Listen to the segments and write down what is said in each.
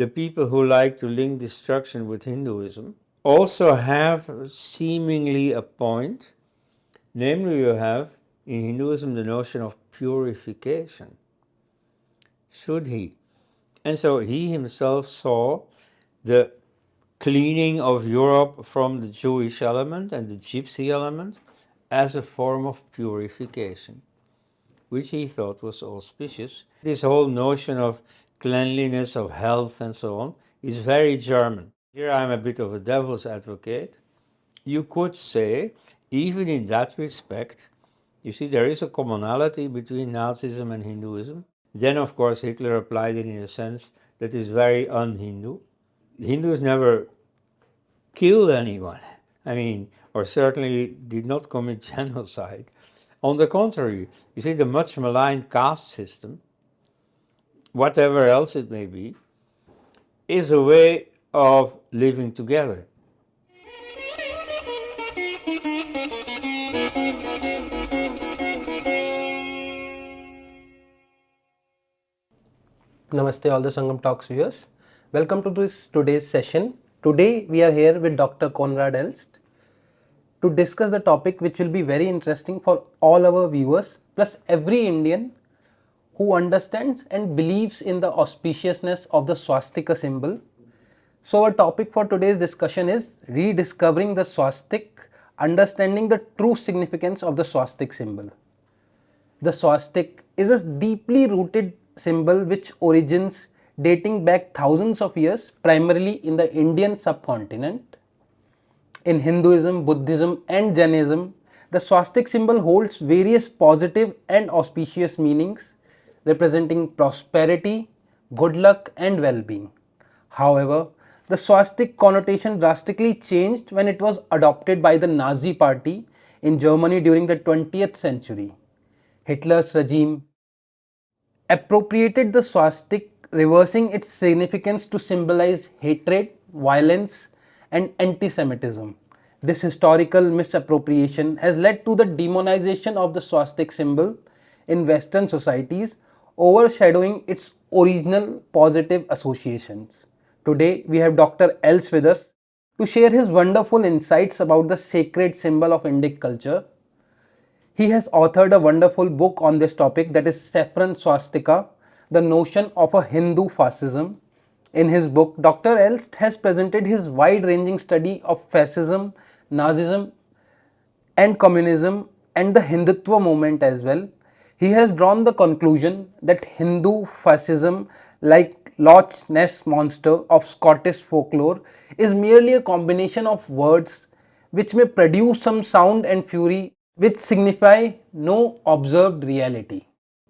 the people who like to link destruction with Hinduism also have seemingly a point. Namely, you have in Hinduism the notion of purification. Should he? And so he himself saw the cleaning of Europe from the Jewish element and the Gypsy element as a form of purification, which he thought was auspicious. This whole notion of cleanliness, of health, and so on is very German. Here I'm a bit of a devil's advocate. You could say, even in that respect, you see, there is a commonality between Nazism and Hinduism. Then, of course, Hitler applied it in a sense that is very un-Hindu. Hindus never killed anyone, I mean, or certainly did not commit genocide. On the contrary, you see, the much maligned caste system, whatever else it may be, is a way of living together. Namaste all the Sangam Talks viewers. Welcome to today's session. Today we are here with Dr. Konrad Elst to discuss the topic which will be very interesting for all our viewers plus every Indian who understands and believes in the auspiciousness of the swastika symbol. So our topic for today's discussion is rediscovering the swastik, understanding the true significance of the swastik symbol. The swastik is a deeply rooted symbol which origins dating back thousands of years primarily in the Indian subcontinent. In Hinduism, Buddhism and Jainism, the swastik symbol holds various positive and auspicious meanings representing prosperity, good luck and well-being. However, the swastik connotation drastically changed when it was adopted by the Nazi Party in Germany during the 20th century. Hitler's regime appropriated the swastik, reversing its significance to symbolize hatred, violence, and anti-Semitism. This historical misappropriation has led to the demonization of the swastik symbol in Western societies, overshadowing its original positive associations. Today, we have Dr. Elst with us to share his wonderful insights about the sacred symbol of Indic culture. He has authored a wonderful book on this topic, that is Saffron Swastika, the notion of a Hindu fascism. In his book, Dr. Elst has presented his wide-ranging study of fascism, Nazism and communism and the Hindutva movement as well. He has drawn the conclusion that Hindu fascism, like Loch Ness monster of Scottish folklore, is merely a combination of words which may produce some sound and fury which signify no observed reality.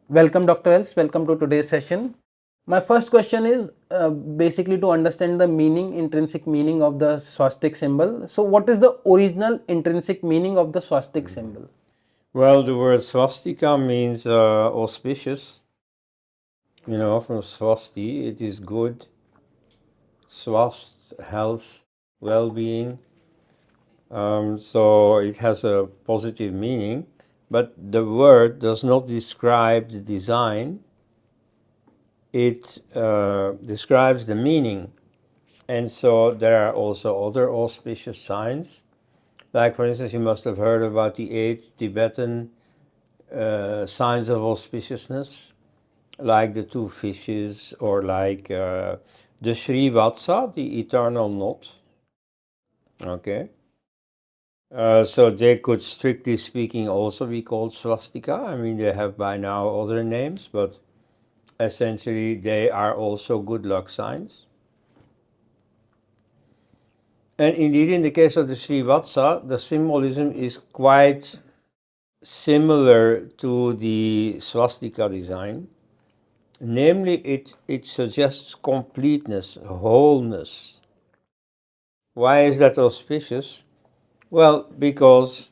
Welcome Dr. Elst, welcome to today's session. My first question is basically to understand the meaning, intrinsic meaning of the swastik symbol. So what is the original intrinsic meaning of the swastik symbol? Well, the word swastika means auspicious. You know, from swasti, it is good, swast, health, well-being. So it has a positive meaning, but the word does not describe the design. It describes the meaning. And so there are also other auspicious signs. Like, for instance, you must have heard about the 8 Tibetan signs of auspiciousness, like the 2 fishes, or like the Srivatsa, the eternal knot. Okay. So they could, strictly speaking, also be called swastika. I mean, they have by now other names, but essentially they are also good luck signs. And indeed, in the case of the Srivatsa, the symbolism is quite similar to the swastika design. Namely, it suggests completeness, wholeness. Why is that auspicious? Well, because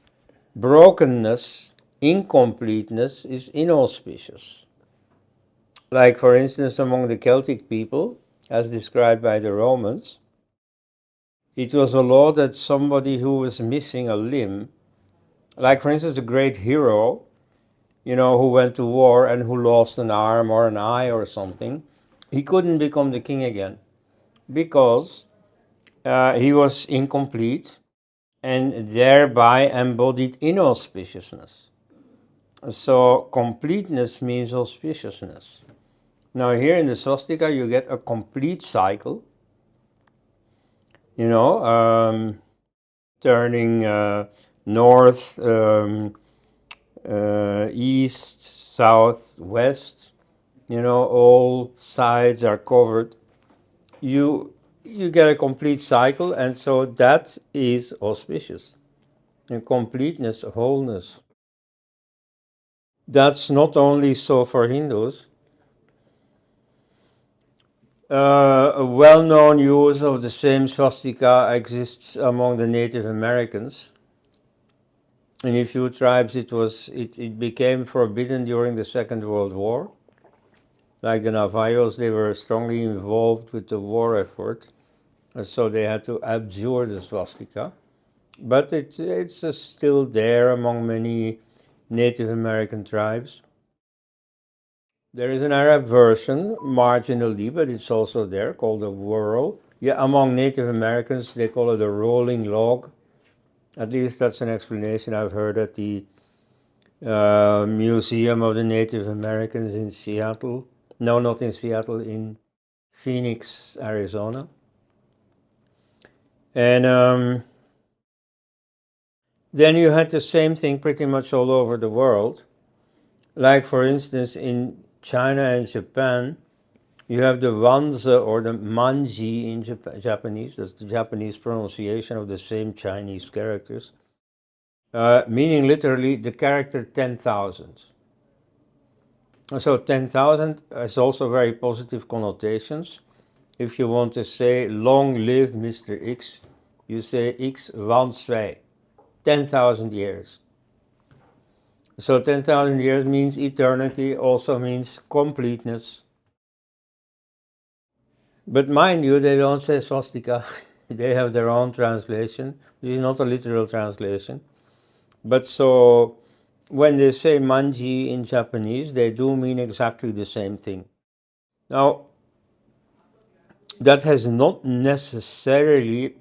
brokenness, incompleteness is inauspicious. Like, for instance, among the Celtic people, as described by the Romans, it was a law that somebody who was missing a limb, like, for instance, a great hero, you know, who went to war and who lost an arm or an eye or something, he couldn't become the king again. because he was incomplete and thereby embodied inauspiciousness. So completeness means auspiciousness. Now here in the swastika you get a complete cycle, turning north, east, south, west, all sides are covered. You get a complete cycle, and so that is auspicious. And completeness, wholeness. That's not only so for Hindus. A well-known use of the same swastika exists among the Native Americans. In a few tribes it became forbidden during the Second World War. Like the Navajos, they were strongly involved with the war effort, and so they had to abjure the swastika. But it's still there among many Native American tribes. There is an Arab version, marginally, but it's also there, called a whorl. Yeah, among Native Americans, they call it a rolling log. At least that's an explanation I've heard at the Museum of the Native Americans in Seattle. No, not in Seattle, in Phoenix, Arizona. And then you had the same thing pretty much all over the world. Like, for instance, in China and Japan, you have the wanzi or the manji in Japanese. That's the Japanese pronunciation of the same Chinese characters, meaning literally the character 10,000. So 10,000 has also very positive connotations. If you want to say long live Mr. X, you say X wan zwei, 10,000 years. So 10,000 years means eternity, also means completeness. But mind you, they don't say swastika. They have their own translation, which is not a literal translation. But so when they say manji in Japanese, they do mean exactly the same thing. Now, that has not necessarily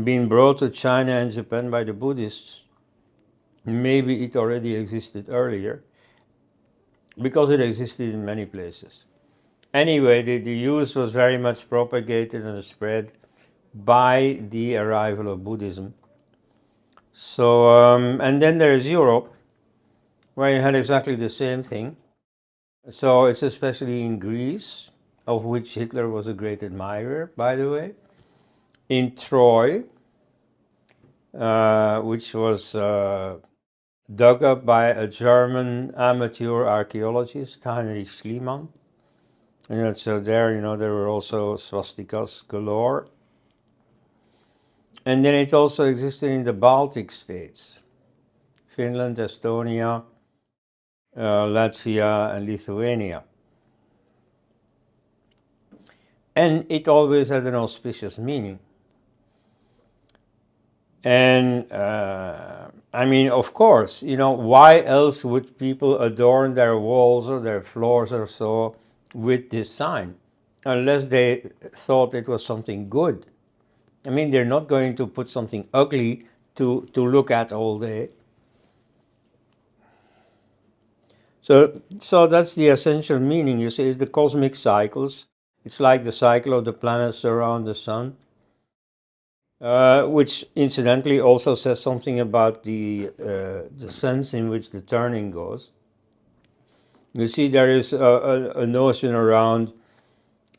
been brought to China and Japan by the Buddhists. Maybe it already existed earlier, because it existed in many places. Anyway, the use was very much propagated and spread by the arrival of Buddhism. So, and then there is Europe, where you had exactly the same thing. So it's especially in Greece, of which Hitler was a great admirer, by the way. In Troy, which was dug up by a German amateur archaeologist, Heinrich Schliemann. And so there, there were also swastikas galore. And then it also existed in the Baltic states, Finland, Estonia, Latvia, and Lithuania. And it always had an auspicious meaning. And I mean, of course, why else would people adorn their walls or their floors or so with this sign? Unless they thought it was something good. I mean, they're not going to put something ugly to look at all day. So that's the essential meaning, you see, is the cosmic cycles. It's like the cycle of the planets around the sun, which incidentally also says something about the sense in which the turning goes. You see, there is a notion around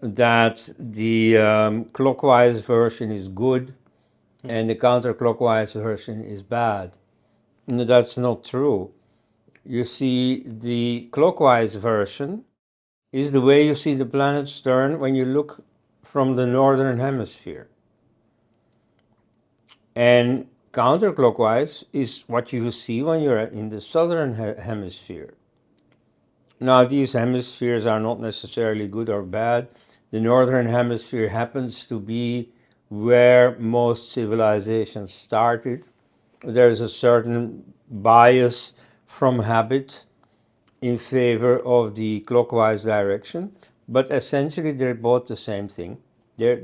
that the clockwise version is good and the counterclockwise version is bad. No, that's not true. You see, the clockwise version is the way you see the planets turn when you look from the northern hemisphere. And counterclockwise is what you see when you're in the southern hemisphere. Now, these hemispheres are not necessarily good or bad. The northern hemisphere happens to be where most civilizations started. There's a certain bias from habit in favor of the clockwise direction, but essentially they're both the same thing.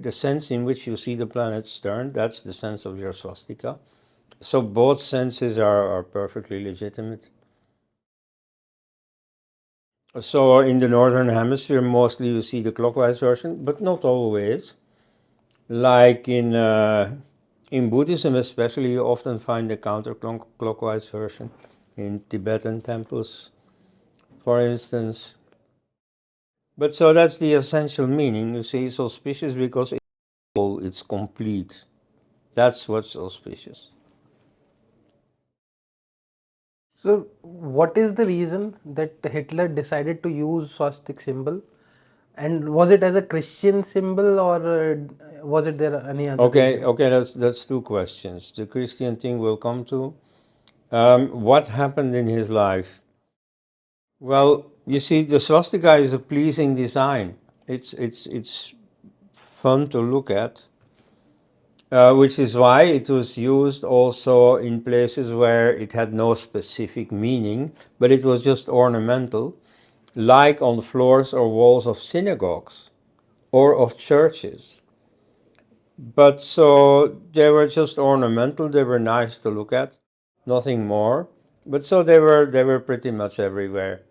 the sense in which you see the planets turn, that's the sense of your swastika. So both senses are perfectly legitimate. So in the northern hemisphere, mostly you see the clockwise version, but not always. Like in Buddhism, especially, you often find the counterclockwise version in Tibetan temples, for instance. But so that's the essential meaning. You see, it's auspicious because it's complete. That's what's auspicious. So, what is the reason that Hitler decided to use swastik symbol? And was it as a Christian symbol, or was it there any other reason? Okay, that's two questions. The Christian thing we'll come to. What happened in his life? Well, you see, the swastika is a pleasing design. It's fun to look at, which is why it was used also in places where it had no specific meaning, but it was just ornamental, like on floors or walls of synagogues or of churches. But so they were just ornamental, they were nice to look at, nothing more. But so they were pretty much everywhere.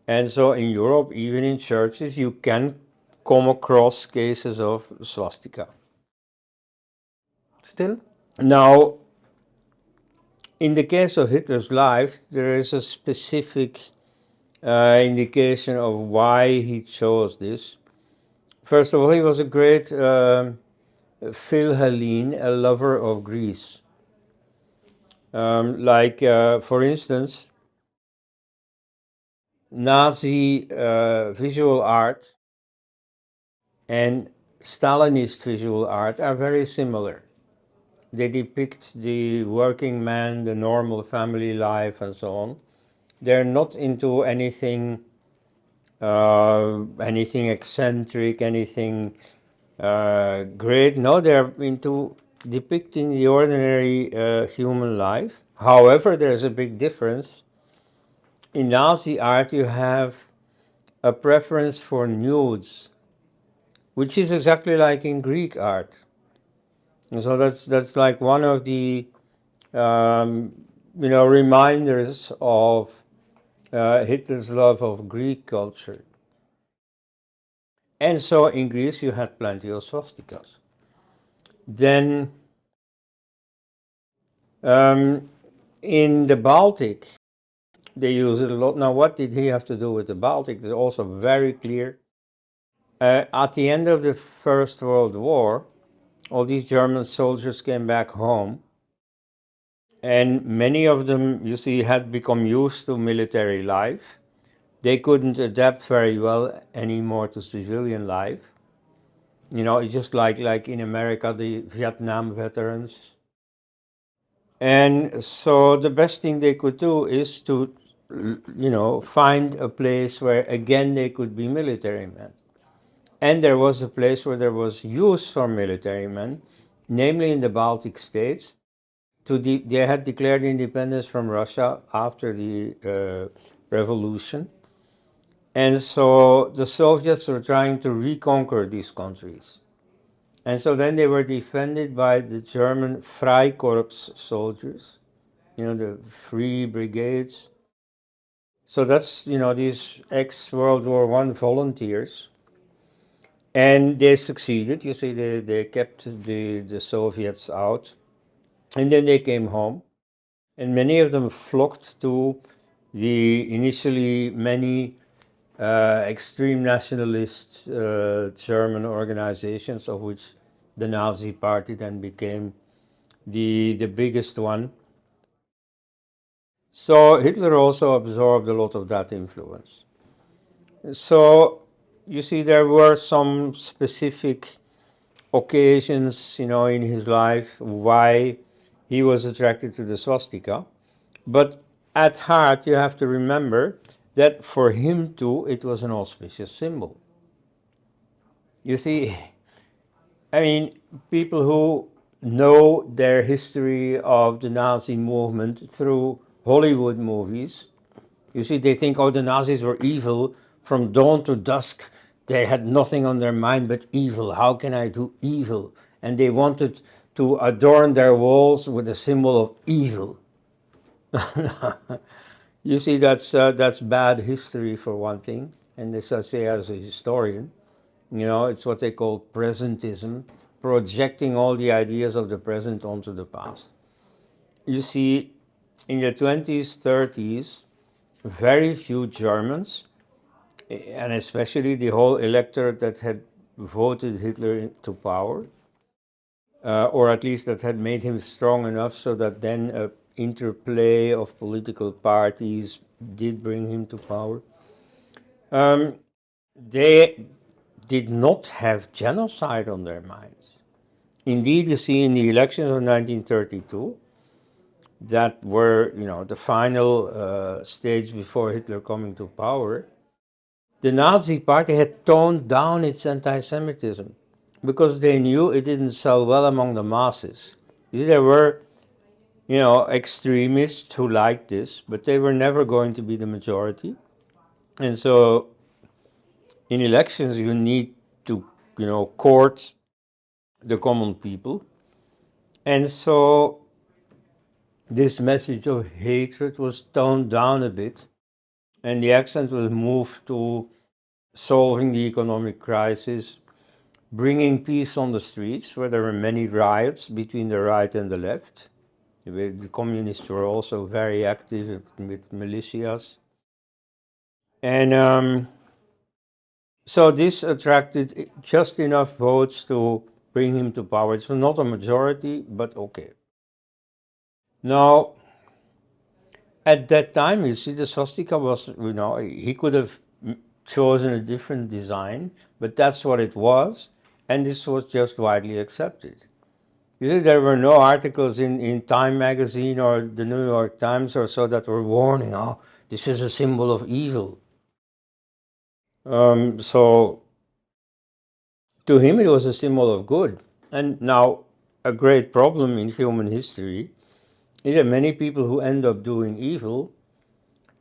And so in Europe, even in churches, you can come across cases of swastika. Still? Now, in the case of Hitler's life, there is a specific indication of why he chose this. First of all, he was a great Philhellene, a lover of Greece. For instance, Nazi visual art and Stalinist visual art are very similar. They depict the working man, the normal family life, and so on. They're not into anything eccentric, anything great. No, they're into depicting the ordinary human life. However, there's a big difference. In Nazi art, you have a preference for nudes, which is exactly like in Greek art. And so that's like one of the reminders of Hitler's love of Greek culture. And so in Greece you had plenty of swastikas. Then in the Baltic they use it a lot. Now what did he have to do with the Baltic? It's also very clear. At the end of the First World War, all these German soldiers came back home, and many of them, you see, had become used to military life. They couldn't adapt very well anymore to civilian life. You know, it's just like in America, the Vietnam veterans. And so the best thing they could do is to, find a place where again they could be military men. And there was a place where there was use for military men, namely in the Baltic states. They had declared independence from Russia after the revolution. And so the Soviets were trying to reconquer these countries. And so then they were defended by the German Freikorps soldiers, the free brigades. So that's, these ex-World War I volunteers. And they succeeded. You see, they kept the Soviets out. And then they came home. And many of them flocked to the initially many extreme nationalist German organizations, of which the Nazi Party then became the biggest one. So Hitler also absorbed a lot of that influence. So you see, there were some specific occasions, in his life why he was attracted to the swastika. But at heart, you have to remember that for him too, it was an auspicious symbol. You see, I mean, people who know their history of the Nazi movement through Hollywood movies, you see, they think, oh, the Nazis were evil from dawn to dusk. they had nothing on their mind but evil. How can I do evil? And they wanted to adorn their walls with a symbol of evil. You see, that's bad history for one thing. And as I say, as a historian, it's what they call presentism, projecting all the ideas of the present onto the past. You see, in the 20s, 30s, very few Germans, and especially the whole electorate that had voted Hitler into power, or at least that had made him strong enough so that then an interplay of political parties did bring him to power. They did not have genocide on their minds. Indeed, you see in the elections of 1932, that were, the final stage before Hitler coming to power, the Nazi Party had toned down its anti-Semitism because they knew it didn't sell well among the masses. There were, extremists who liked this, but they were never going to be the majority. And so in elections, you need to, court the common people. And so this message of hatred was toned down a bit, and the accent was moved to solving the economic crisis, bringing peace on the streets, where there were many riots between the right and the left. The communists were also very active with militias. And so this attracted just enough votes to bring him to power. It's not a majority, but okay. Now, at that time, you see, the swastika was, he could have chosen a different design, but that's what it was, and this was just widely accepted. You see, there were no articles in Time magazine or the New York Times or so that were warning, oh, this is a symbol of evil. So to him, it was a symbol of good. And now, a great problem in human history is that many people who end up doing evil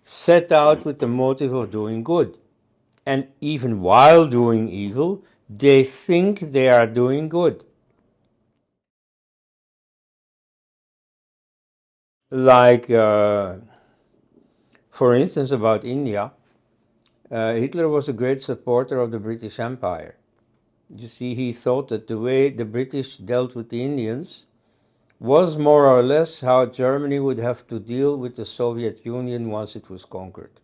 set out with the motive of doing good. And even while doing evil, they think they are doing good. Like, for instance, about India, Hitler was a great supporter of the British Empire. You see, he thought that the way the British dealt with the Indians was more or less how Germany would have to deal with the Soviet Union once it was conquered.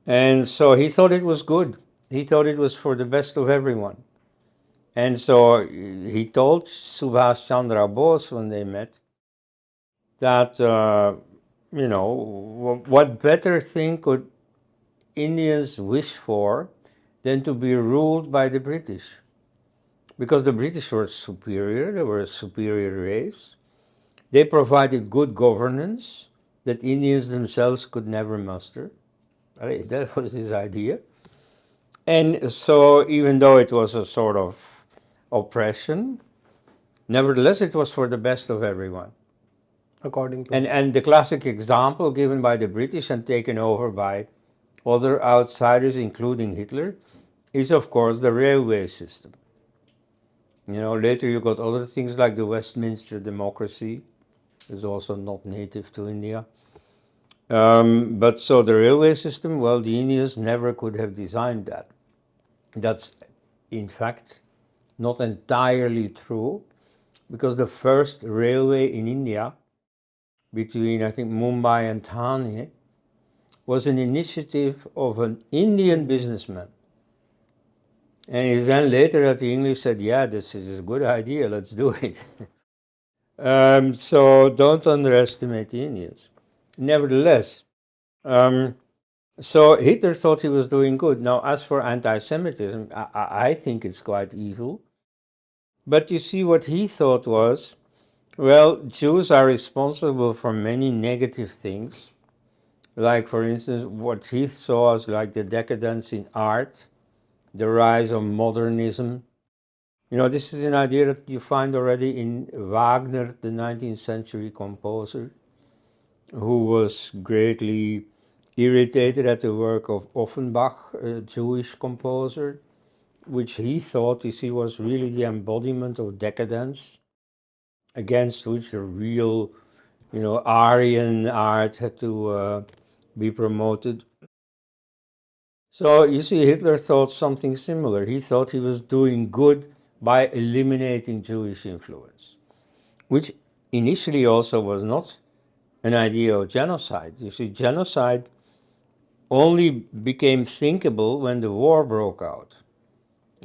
And so he thought it was good. He thought it was for the best of everyone. And so he told Subhas Chandra Bose when they met that, what better thing could Indians wish for than to be ruled by the British? Because the British were superior, they were a superior race. They provided good governance that Indians themselves could never muster. That was his idea. And so even though it was a sort of oppression, nevertheless it was for the best of everyone. According to And the classic example given by the British and taken over by other outsiders, including Hitler, is of course the railway system. Later you got other things like the Westminster democracy, is also not native to India. But so the railway system, well, the Indians never could have designed that. That's, in fact, not entirely true, because the first railway in India, between, I think, Mumbai and Thane, was an initiative of an Indian businessman. And it's then later that the English said, yeah, this is a good idea, let's do it. So don't underestimate the Indians. Nevertheless, so Hitler thought he was doing good. Now, as for anti-Semitism, I think it's quite evil. But you see, what he thought was, well, Jews are responsible for many negative things. Like, for instance, what he saw as like the decadence in art, the rise of modernism. This is an idea that you find already in Wagner, the 19th century composer, who was greatly irritated at the work of Offenbach, a Jewish composer, which he thought, you see, was really the embodiment of decadence, against which the real, Aryan art had to be promoted. So you see, Hitler thought something similar. He thought he was doing good by eliminating Jewish influence, which initially also was not an idea of genocide. You see, genocide only became thinkable when the war broke out.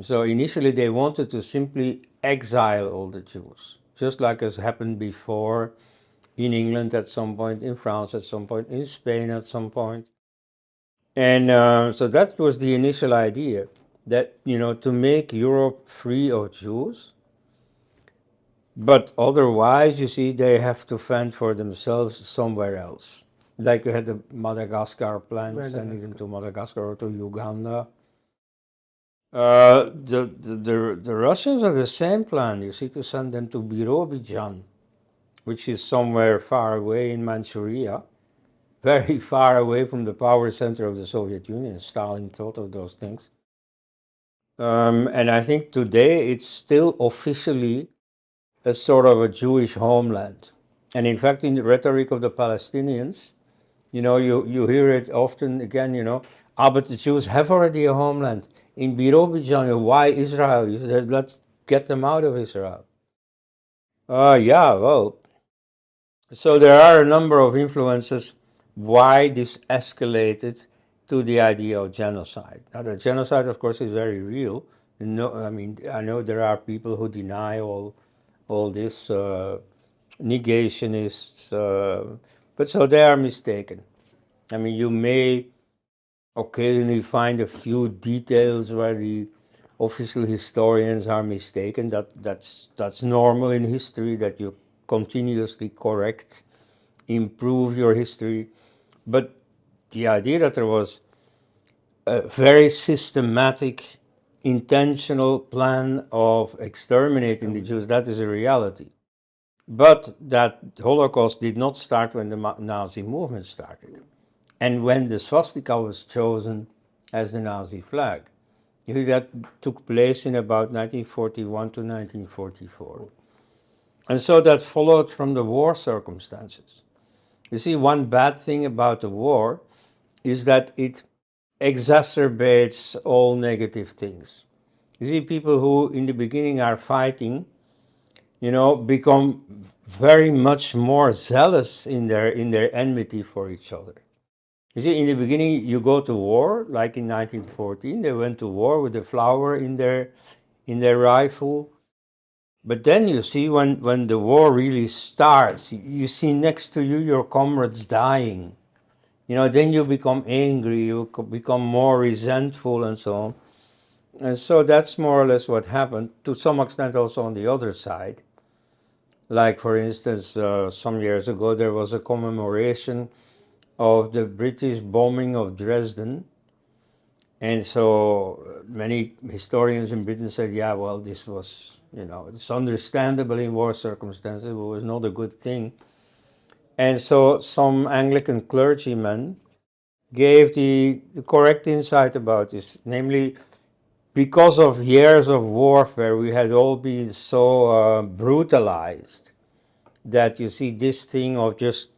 So initially they wanted to simply exile all the Jews, just like has happened before in England at some point, in France at some point, in Spain at some point. And so that was the initial idea, that, to make Europe free of Jews, but otherwise, you see, they have to fend for themselves somewhere else. Like you had the Madagascar plan, sending them to Madagascar or to Uganda. The Russians have the same plan, you see, to send them to Birobidzhan, which is somewhere far away in Manchuria, very far away from the power center of the Soviet Union. Stalin thought of those things. And I think today it's still officially a sort of a Jewish homeland. And in fact, in the rhetoric of the Palestinians, you hear it often again, but the Jews have already a homeland. In Birobidzhan, why Israel? You said, let's get them out of Israel. Yeah, well, so there are a number of influences why this escalated to the idea of genocide. Now, the genocide, of course, is very real. No, I mean, I know there are people who deny all this, negationists, but so they are mistaken. I mean, you may occasionally find a few details where the official historians are mistaken. That's normal in history, that you continuously correct, improve your history. But the idea that there was a very systematic, intentional plan of exterminating the Jews, that is a reality. But that Holocaust did not start when the Nazi movement started, and when the swastika was chosen as the Nazi flag. That took place in about 1941 to 1944. And so that followed from the war circumstances. You see, one bad thing about the war is that it exacerbates all negative things. You see, people who in the beginning are fighting, become very much more zealous in their enmity for each other. You see, in the beginning, you go to war, like in 1914, they went to war with a flower in their rifle. But then you see, when the war really starts, you see next to you your comrades dying. Then you become angry, you become more resentful, and so on. And so that's more or less what happened, to some extent also on the other side. Like, for instance, some years ago, there was a commemoration of the British bombing of Dresden. And so many historians in Britain said, yeah, well, this was, it's understandable in war circumstances, it was not a good thing. And so some Anglican clergymen gave the correct insight about this, namely, because of years of warfare, we had all been so brutalized that, you see, this thing of just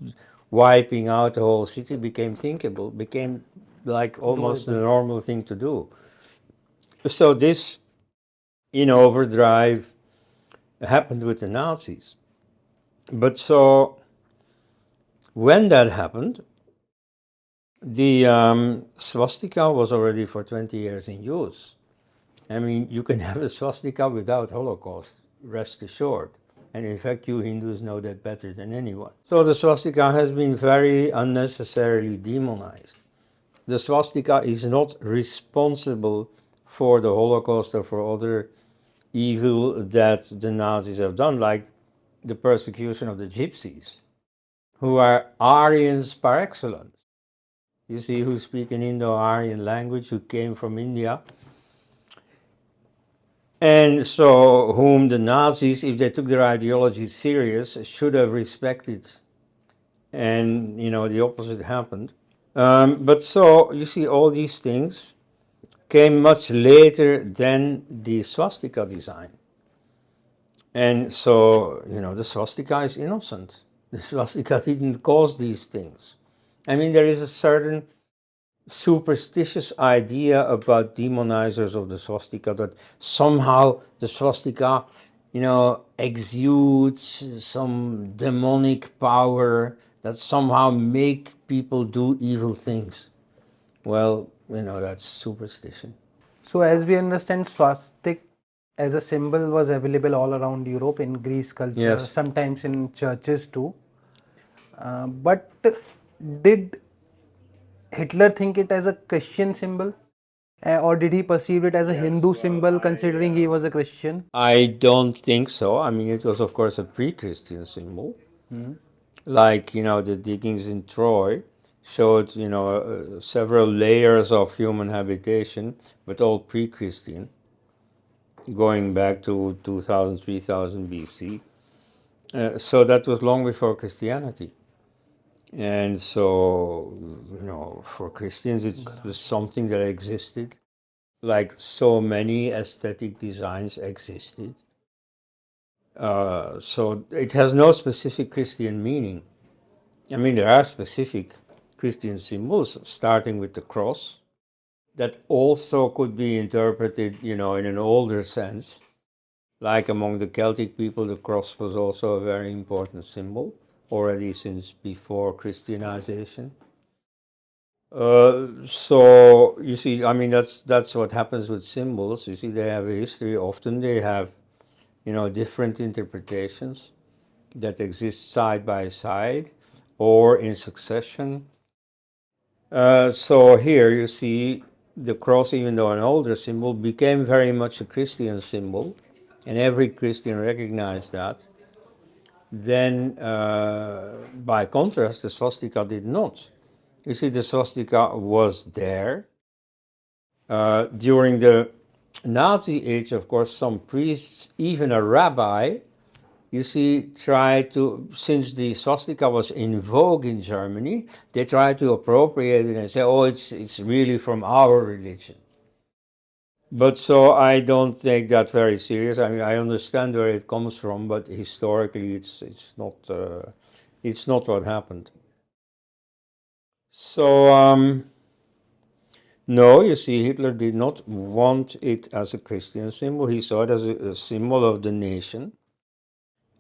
wiping out the whole city became thinkable, became like almost a normal thing to do. So this, overdrive happened with the Nazis. But so when that happened, the swastika was already for 20 years in use. I mean, you can have a swastika without Holocaust, rest assured. And in fact, you Hindus know that better than anyone. So the swastika has been very unnecessarily demonized. The swastika is not responsible for the Holocaust or for other evil that the Nazis have done, like the persecution of the Gypsies, who are Aryans par excellence. You see, who speak an Indo-Aryan language, who came from India. And so, whom the Nazis, if they took their ideology serious, should have respected. And, the opposite happened. But so, you see, all these things came much later than the swastika design. And so, the swastika is innocent. The swastika didn't cause these things. I mean, there is a certain superstitious idea about demonizers of the swastika that somehow the swastika, exudes some demonic power that somehow make people do evil things. Well, that's superstition. So, as we understand, swastik as a symbol was available all around Europe in Greece culture, Yes. sometimes in churches too. But did Hitler think it as a Christian symbol? Or did he perceive it as a Hindu symbol considering he was a Christian? I don't think so. I mean, it was, of course, a pre-Christian symbol. Like, the diggings in Troy showed, several layers of human habitation, but all pre-Christian, going back to 2000, 3000 BC. So that was long before Christianity. And so, for Christians, it was something that existed, like so many aesthetic designs existed. So it has no specific Christian meaning. I mean, there are specific Christian symbols, starting with the cross, that also could be interpreted, in an older sense. Like among the Celtic people, the cross was also a very important symbol, already since before Christianization. So you see, I mean, that's what happens with symbols. You see, they have a history. Often they have, different interpretations that exist side by side or in succession. So here you see the cross, even though an older symbol, became very much a Christian symbol, and every Christian recognized that. Then, by contrast, the swastika did not. You see, the swastika was there. During the Nazi age, of course, some priests, even a rabbi, you see, tried to, since the swastika was in vogue in Germany, they tried to appropriate it and say, oh, it's really from our religion. But so I don't take that very serious. I mean, I understand where it comes from, but historically, it's not what happened. So no, you see, Hitler did not want it as a Christian symbol. He saw it as a symbol of the nation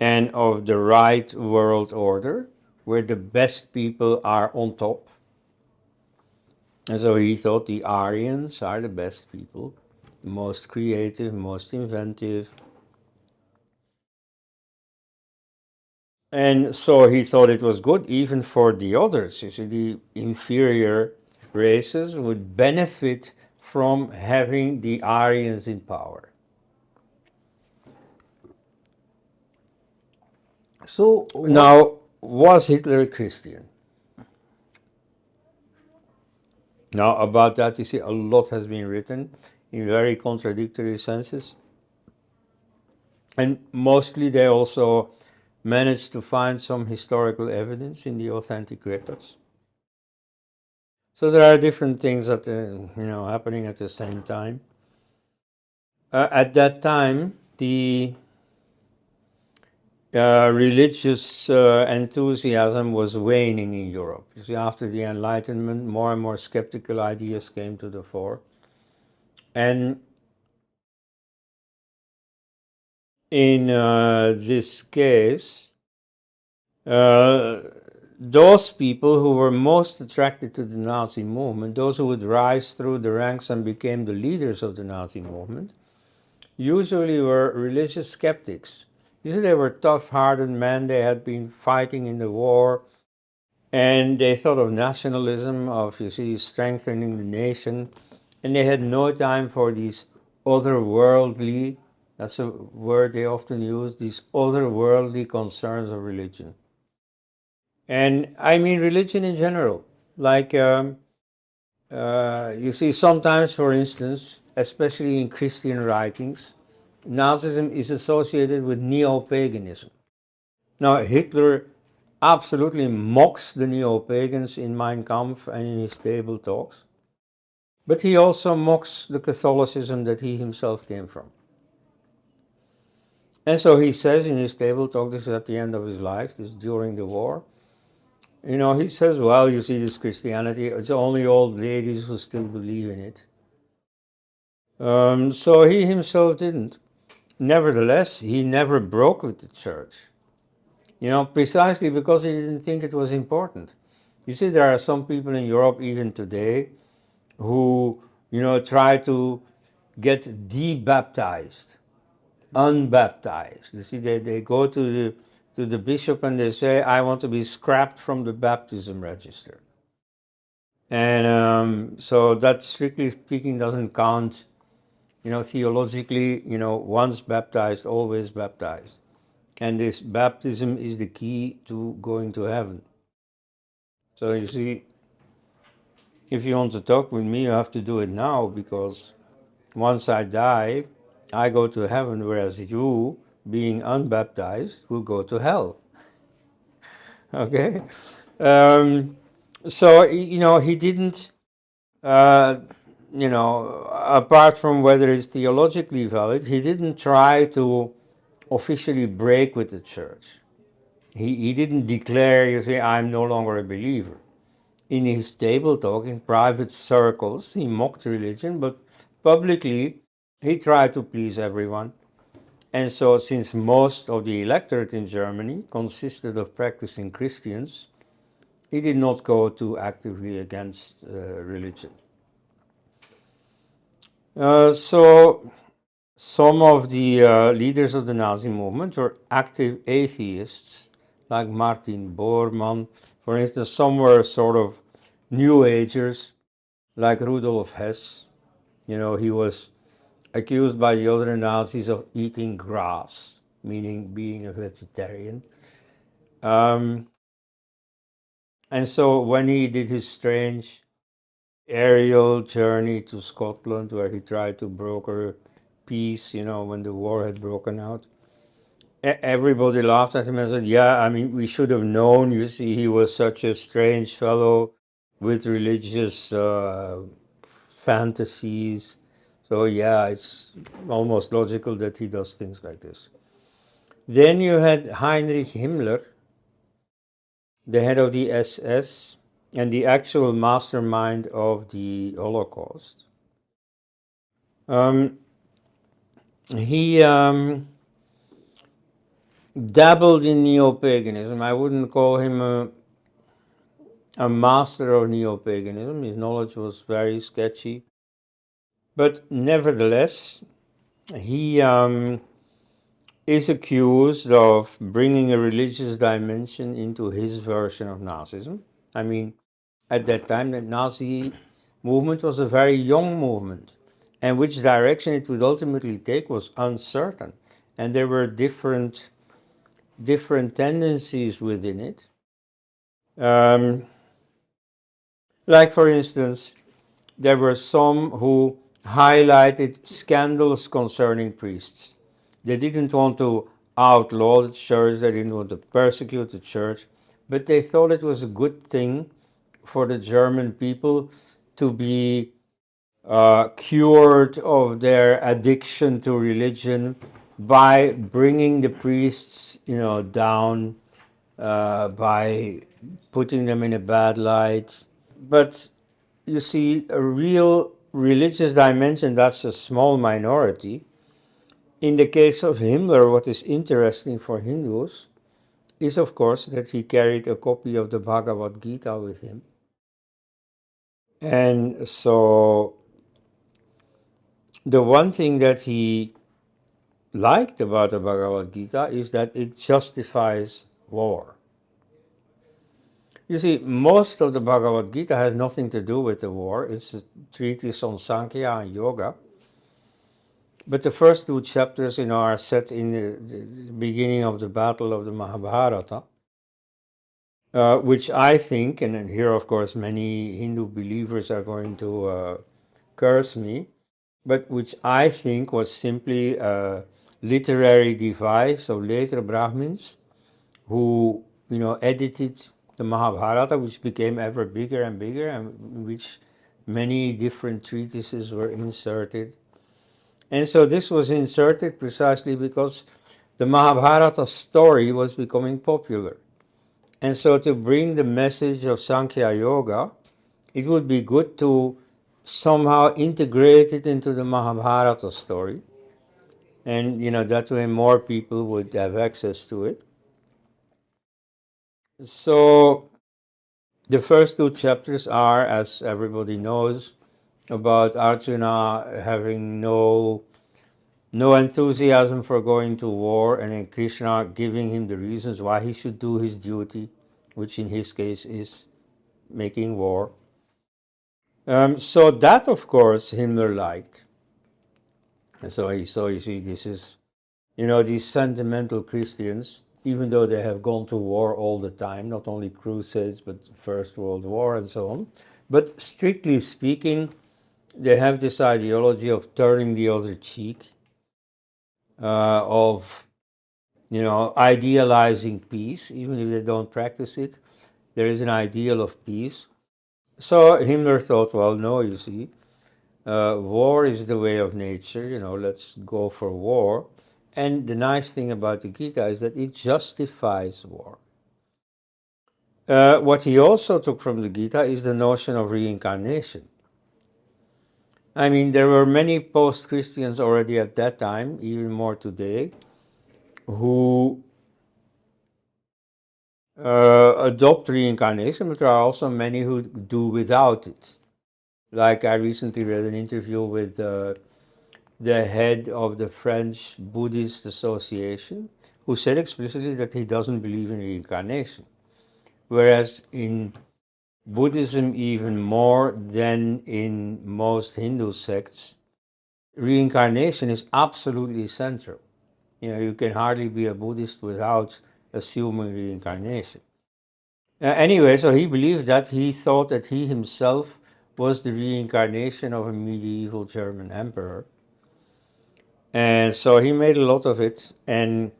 and of the right world order, where the best people are on top. And so he thought the Aryans are the best people, most creative, most inventive. And so he thought it was good even for the others. You see, the inferior races would benefit from having the Aryans in power. So, Now, was Hitler a Christian? Now, about that, you see, a lot has been written in very contradictory senses. And mostly they also managed to find some historical evidence in the authentic records. So there are different things that happening at the same time. At that time, the religious enthusiasm was waning in Europe. You see, after the Enlightenment, more and more skeptical ideas came to the fore. And in this case, those people who were most attracted to the Nazi movement, those who would rise through the ranks and became the leaders of the Nazi movement, usually were religious skeptics. You see, they were tough-hardened men. They had been fighting in the war, and they thought of nationalism, of, strengthening the nation, and they had no time for these otherworldly, that's a word they often use, these otherworldly concerns of religion. And I mean religion in general. Like, you see, sometimes, for instance, especially in Christian writings, Nazism is associated with neo-paganism. Now, Hitler absolutely mocks the neo-pagans in Mein Kampf and in his table talks. But he also mocks the Catholicism that he himself came from. And so he says in his table talk, this is at the end of his life, this is during the war, he says, well, you see, this Christianity, it's only old ladies who still believe in it. So he himself didn't. Nevertheless, he never broke with the church, precisely because he didn't think it was important. You see, there are some people in Europe, even today, who, try to get debaptized, unbaptized. You see, they go to the bishop and they say, I want to be scrapped from the baptism register. And so that, strictly speaking, doesn't count, theologically, once baptized, always baptized. And this baptism is the key to going to heaven. So you see, if you want to talk with me, you have to do it now, because once I die, I go to heaven, whereas you, being unbaptized, will go to hell. Okay? So, he didn't, apart from whether it's theologically valid, he didn't try to officially break with the church. He didn't declare, you see, I'm no longer a believer. In his table talk, in private circles, he mocked religion, but publicly he tried to please everyone. And so, since most of the electorate in Germany consisted of practicing Christians, he did not go too actively against religion. So, some of the leaders of the Nazi movement were active atheists, like Martin Bormann. For instance, some were sort of New Agers, like Rudolf Hess. He was accused by the other Nazis of eating grass, meaning being a vegetarian. And so when he did his strange aerial journey to Scotland, where he tried to broker peace, when the war had broken out, everybody laughed at him and said, yeah, I mean, we should have known, you see, he was such a strange fellow with religious fantasies. So yeah, it's almost logical that he does things like this. Then you had Heinrich Himmler, the head of the SS and the actual mastermind of the Holocaust. He dabbled in neo-paganism. I wouldn't call him a master of neo-paganism. His knowledge was very sketchy. But nevertheless, he is accused of bringing a religious dimension into his version of Nazism. I mean, at that time, the Nazi movement was a very young movement, and which direction it would ultimately take was uncertain. And there were different tendencies within it. Like, for instance, there were some who highlighted scandals concerning priests. They didn't want to outlaw the church, they didn't want to persecute the church, but they thought it was a good thing for the German people to be cured of their addiction to religion by bringing the priests, down, by putting them in a bad light. But you see, a real religious dimension, that's a small minority. In the case of Himmler, what is interesting for Hindus is, of course, that he carried a copy of the Bhagavad Gita with him. And so the one thing that he liked about the Bhagavad Gita is that it justifies war. You see, most of the Bhagavad Gita has nothing to do with the war. It's a treatise on Sankhya and yoga. But the first two chapters, are set in the beginning of the battle of the Mahabharata, which I think, and here, of course, many Hindu believers are going to curse me, but which I think was simply a literary device of later Brahmins who, edited the Mahabharata, which became ever bigger and bigger, and in which many different treatises were inserted. And so this was inserted precisely because the Mahabharata story was becoming popular. And so to bring the message of Sankhya Yoga, it would be good to somehow integrate it into the Mahabharata story. And that way more people would have access to it. So the first two chapters are, as everybody knows, about Arjuna having no enthusiasm for going to war, and then Krishna giving him the reasons why he should do his duty, which in his case is making war. So that, of course, Himmler liked. And so you see, this is, these sentimental Christians, even though they have gone to war all the time, not only crusades, but First World War and so on. But strictly speaking, they have this ideology of turning the other cheek, of idealizing peace, even if they don't practice it. There is an ideal of peace. So Himmler thought, well, no, you see, war is the way of nature, let's go for war. And the nice thing about the Gita is that it justifies war. What he also took from the Gita is the notion of reincarnation. I mean, there were many post-Christians already at that time, even more today, who adopt reincarnation, but there are also many who do without it. Like I recently read an interview with the head of the French Buddhist Association, who said explicitly that he doesn't believe in reincarnation. Whereas in Buddhism, even more than in most Hindu sects, reincarnation is absolutely central. You can hardly be a Buddhist without assuming reincarnation. Anyway, so he believed that. He thought that he himself was the reincarnation of a medieval German emperor. And so he made a lot of it. And,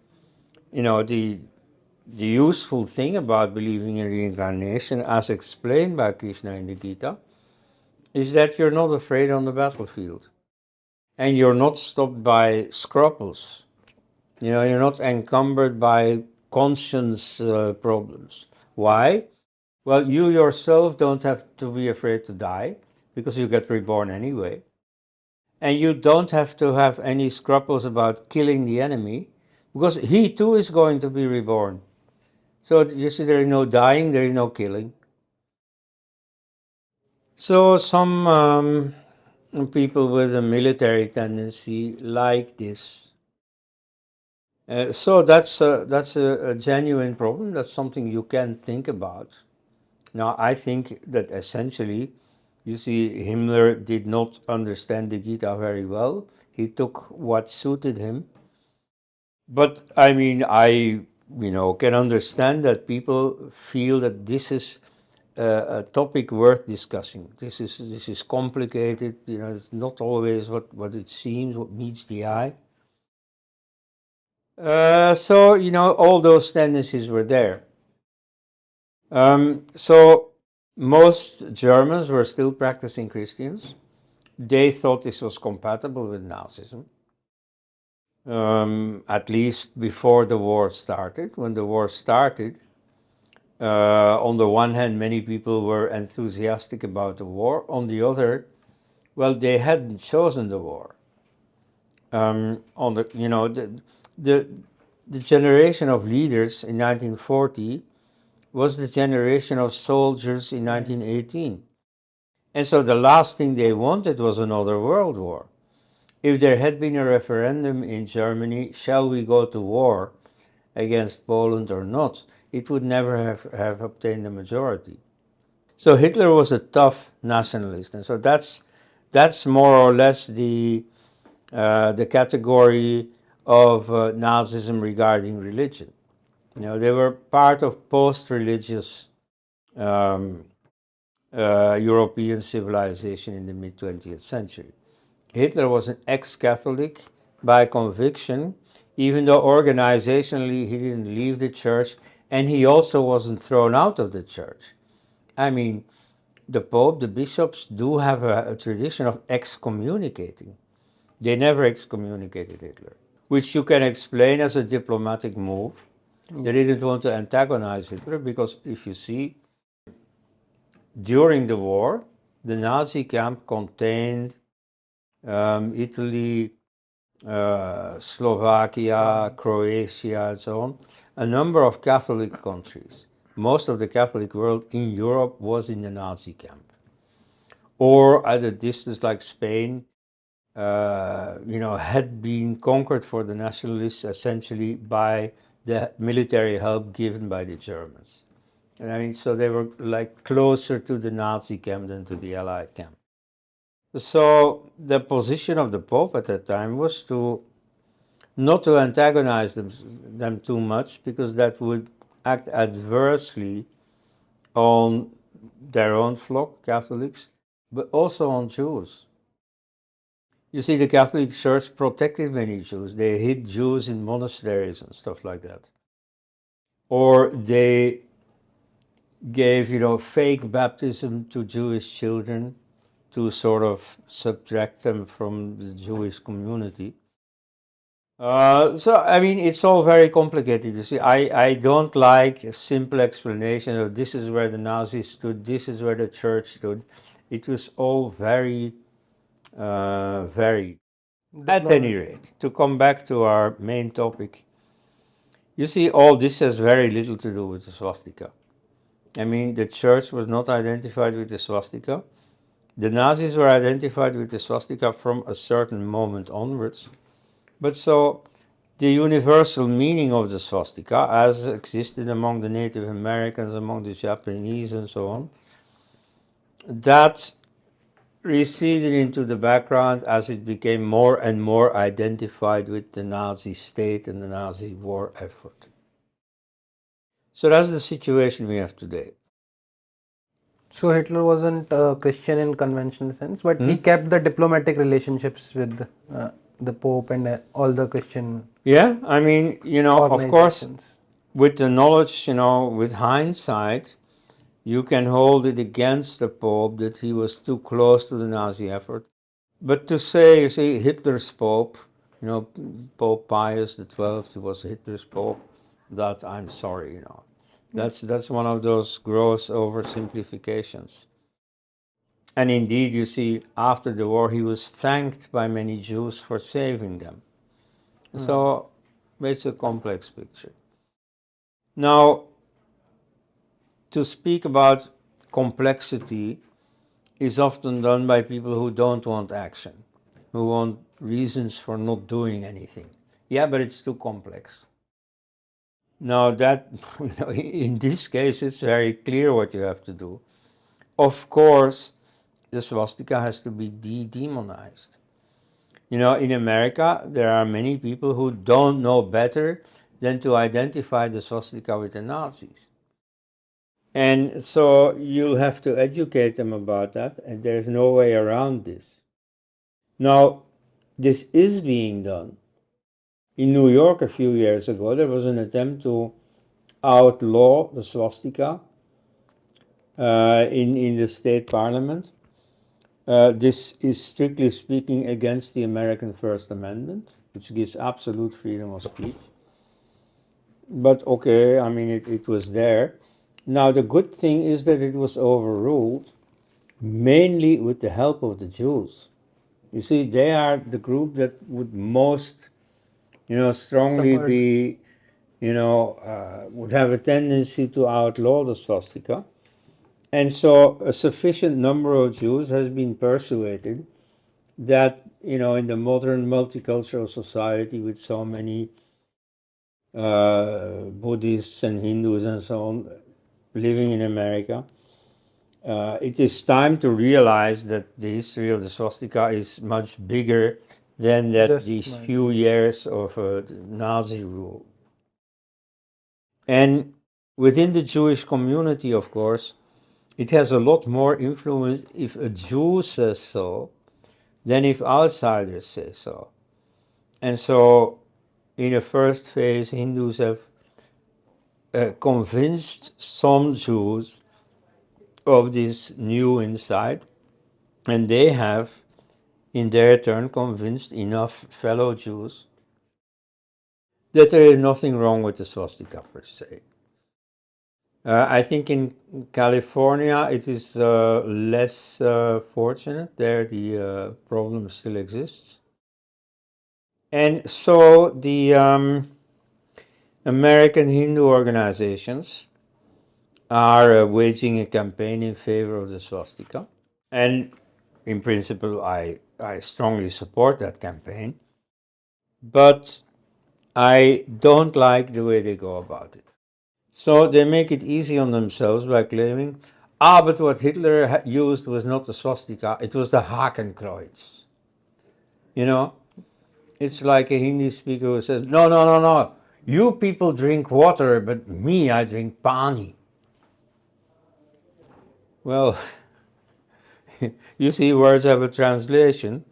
the useful thing about believing in reincarnation, as explained by Krishna in the Gita, is that you're not afraid on the battlefield. And you're not stopped by scruples. You're not encumbered by conscience problems. Why? Well, you yourself don't have to be afraid to die, because you get reborn anyway. And you don't have to have any scruples about killing the enemy, because he too is going to be reborn. So you see, there is no dying, there is no killing. So some people with a military tendency like this. So that's a genuine problem. That's something you can think about. Now, I think that essentially, you see, Himmler did not understand the Gita very well. He took what suited him. But I mean, I can understand that people feel that this is a topic worth discussing. This is complicated. It's not always what it seems, what meets the eye. So all those tendencies were there. So most Germans were still practicing Christians. They thought this was compatible with Nazism. At least before the war started. When the war started, on the one hand, many people were enthusiastic about the war. On the other, well, they hadn't chosen the war. On the generation of leaders in 1940 was the generation of soldiers in 1918. And so the last thing they wanted was another world war. If there had been a referendum in Germany, shall we go to war against Poland or not, it would never have obtained a majority. So Hitler was a tough nationalist, and so that's more or less the category of Nazism regarding religion. They were part of post-religious European civilization in the mid-20th century. Hitler was an ex-Catholic by conviction, even though organizationally he didn't leave the church, And he also wasn't thrown out of the church. I mean, the Pope, the bishops do have a tradition of excommunicating. They never excommunicated Hitler, which you can explain as a diplomatic move. They didn't want to antagonize Hitler because if you see, during the war, the Nazi camp contained Italy, Slovakia, Croatia, and so on, a number of Catholic countries. Most of the Catholic world in Europe was in the Nazi camp. Or at a distance like Spain, had been conquered for the nationalists essentially by the military help given by the Germans. And I mean, so they were like closer to the Nazi camp than to the Allied camp. So the position of the Pope at that time was to not to antagonize them too much, because that would act adversely on their own flock, Catholics, but also on Jews. You see, the Catholic Church protected many Jews. They hid Jews in monasteries and stuff like that. Or they gave, fake baptism to Jewish children to sort of subtract them from the Jewish community. So, I mean, it's all very complicated. You see, I don't like a simple explanation of this is where the Nazis stood, this is where the church stood. It was all very varied. At any rate, to come back to our main topic, you see, all this has very little to do with the swastika. I mean, the church was not identified with the swastika. The Nazis were identified with the swastika from a certain moment onwards. But so the universal meaning of the swastika, as existed among the Native Americans, among the Japanese, and so on, that receded into the background as it became more and more identified with the Nazi state and the Nazi war effort. So that's the situation we have today. So Hitler wasn't a Christian in conventional sense, but he kept the diplomatic relationships with the Pope and all the Christian. Yeah, I mean, of course, organizations. with the knowledge, with hindsight, you can hold it against the Pope that he was too close to the Nazi effort. But to say, you see, Hitler's Pope, Pope Pius XII was Hitler's Pope, that I'm sorry, that's one of those gross oversimplifications. And indeed, you see, after the war, he was thanked by many Jews for saving them. So it's a complex picture. Now, to speak about complexity is often done by people who don't want action, who want reasons for not doing anything. Yeah, but it's too complex. Now that, in this case, it's very clear what you have to do. Of course, the swastika has to be demonized. In America, there are many people who don't know better than to identify the swastika with the Nazis. And so you'll have to educate them about that, and there's no way around this. Now, this is being done. In New York a few years ago, there was an attempt to outlaw the swastika in the state parliament. This is strictly speaking against the American First Amendment, which gives absolute freedom of speech. But okay, I mean, it was there. Now, the good thing is that it was overruled, mainly with the help of the Jews. You see, they are the group that would most, strongly Suffered. be, would have a tendency to outlaw the swastika. And so a sufficient number of Jews has been persuaded that, in the modern multicultural society with so many Buddhists and Hindus and so on living in America, it is time to realize that the history of the swastika is much bigger than that these few years of Nazi rule. And within the Jewish community, of course, it has a lot more influence if a Jew says so than if outsiders say so. And so, in the first phase, Hindus have convinced some Jews of this new insight, and they have, in their turn, convinced enough fellow Jews that there is nothing wrong with the swastika per se. I think in California it is less fortunate. There the problem still exists. And so the American Hindu organizations are waging a campaign in favor of the swastika. And in principle, I strongly support that campaign. But I don't like the way they go about it. So they make it easy on themselves by claiming, but what Hitler used was not the swastika, it was the Hakenkreuz. You know, it's like a Hindi speaker who says, no, you people drink water, but me, I drink pani. Well, you see, words have a translation.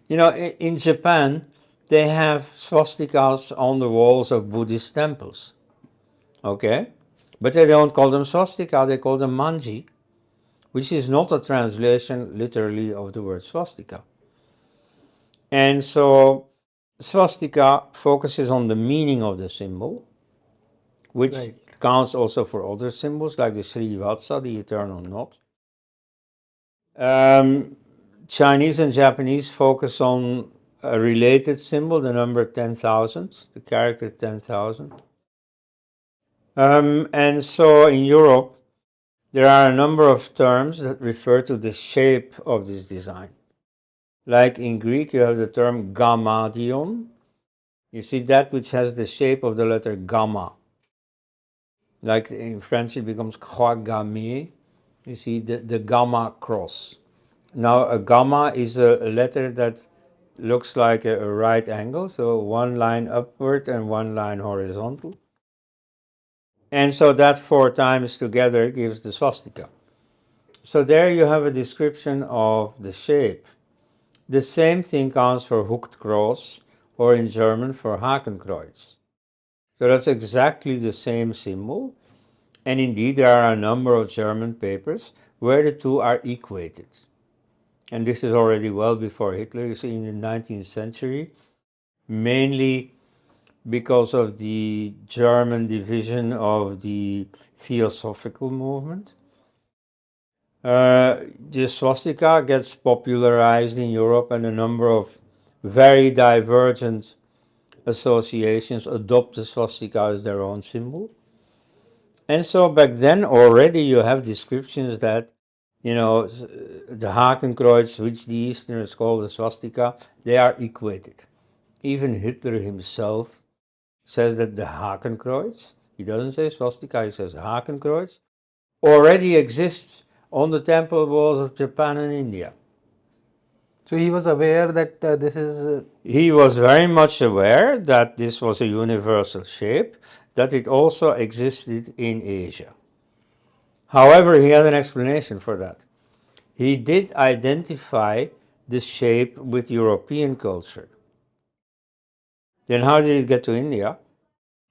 You know, in Japan, they have swastikas on the walls of Buddhist temples. Okay? But they don't call them swastika, they call them manji, which is not a translation literally of the word swastika. And so swastika focuses on the meaning of the symbol, which counts also for other symbols like the Srivatsa, the eternal knot. Chinese and Japanese focus on a related symbol, the number 10,000, the character 10,000. And so in Europe, there are a number of terms that refer to the shape of this design. Like in Greek, you have the term gammadion. You see that which has the shape of the letter gamma. Like in French, it becomes croix gammée. You see the gamma cross. Now, a gamma is a letter that looks like a right angle, so one line upward and one line horizontal. And so that 4 times together gives the swastika. So there you have a description of the shape. The same thing counts for hooked cross, or in German for Hakenkreuz. So that's exactly the same symbol. And indeed, there are a number of German papers where the two are equated. And this is already well before Hitler, you see, in the 19th century, mainly because of the German division of the Theosophical movement. The swastika gets popularized in Europe, and a number of very divergent associations adopt the swastika as their own symbol. And so back then already you have descriptions that, you know, the Hakenkreuz, which the Easterners call the swastika, they are equated. Even Hitler himself says that the Hakenkreuz, he doesn't say swastika, he says Hakenkreuz, already exists on the temple walls of Japan and India. So he was aware that this is... He was very much aware that this was a universal shape, that it also existed in Asia. However, he had an explanation for that. He did identify the shape with European culture. Then how did it get to India?